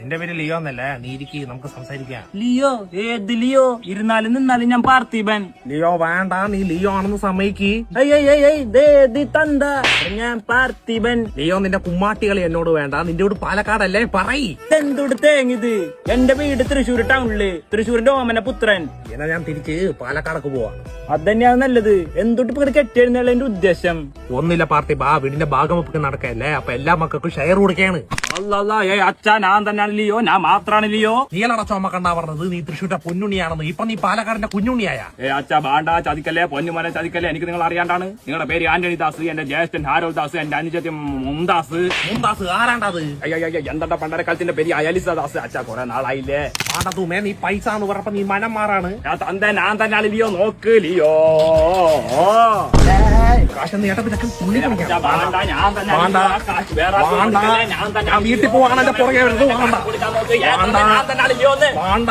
എന്റെ പേര് ലിയോ എന്നല്ലേ, നീ ഇരിക്കി, നമുക്ക് സംസാരിക്കാം. ലിയോ? ഏത് ലിയോ? ഇരുന്നാലും നിന്നാലും ഞാൻ പാർത്ഥിപൻ. ലിയോ വേണ്ട, നീ ലിയോ ആണെന്ന് സമ്മതിക്ക്. തന്ത ഞാൻ പാർത്ഥിപൻ. ലിയോ, നിന്റെ കുമ്മാട്ടികളി എന്നോട് വേണ്ട, നിന്റെ വീട് പാലക്കാടല്ലേ, പറയ്. എന്തുകൊണ്ട് തേങ്ങിത്? എന്റെ വീട് തൃശ്ശൂർ ടൗണില്, തൃശ്ശൂരിന്റെ ഓമന പുത്രൻ. എന്നാ ഞാൻ തിരിച്ച് പാലക്കാടക്ക് പോവാ. അതന്നെയാണ് നല്ലത്. എന്തുട്ട് ഇപ്പൊ കെട്ടിയെഴുന്നള്ള എന്റെ ഉദ്ദേശം? ഒന്നില്ല പാർട്ടി, വീടിന്റെ ഭാഗമൊക്കെ നടക്കല്ലേ, അപ്പൊ എല്ലാ മക്കൾക്കും ഷെയർ കൊടുക്കുകയാണ്. അല്ലാ, അച്ഛാ ഞാൻ തന്നെയാണ് ലിയോ, ഞാൻ മാത്രാണ് ലിയോ. നീലട ചുമക്കണ്ടാ പറഞ്ഞത്, നീ തൃശ്ശൂരിന്റെ പൊന്നുണ്ണിയാണെന്ന്. ഇപ്പൊ നീ പാലക്കാടിന്റെ കുഞ്ഞുണ്ണിയായ. അച്ഛാ വേണ്ട, ചതിക്കല്ലേ, പൊന്നുമോനെ ചതിക്കല്ലേ. എനിക്ക് നിങ്ങൾ അറിയാണ്ടാണ്. നിങ്ങളുടെ പേര് ആന്റണി ദാസ്, എന്റെ ജ്യേഷ്ഠൻ ഹാരോൾ ദാസ്, എന്റെ അനുജത്യം മുംദാസ്. ആരാണ്ടത്? എന്താ പണ്ടരക്കാലത്തിന്റെ പേര് അയലിസ ദാസ്. അച്ഛാ കുറെ നാളായില്ലേ. ആണ്ടതുമേ, നീ പൈസ എന്ന് പറഞ്ഞപ്പോ നീ മനം മാറാണ്. ഞാൻ തന്നെയാണ് ലിയോ, നോക്ക് ലിയോ. കാശ് നേട്ടത്തിനൊക്കെ ഞാൻ വീട്ടിൽ പോവാണ് എന്റെ പുറകെ വരുന്നത്. വേണ്ട.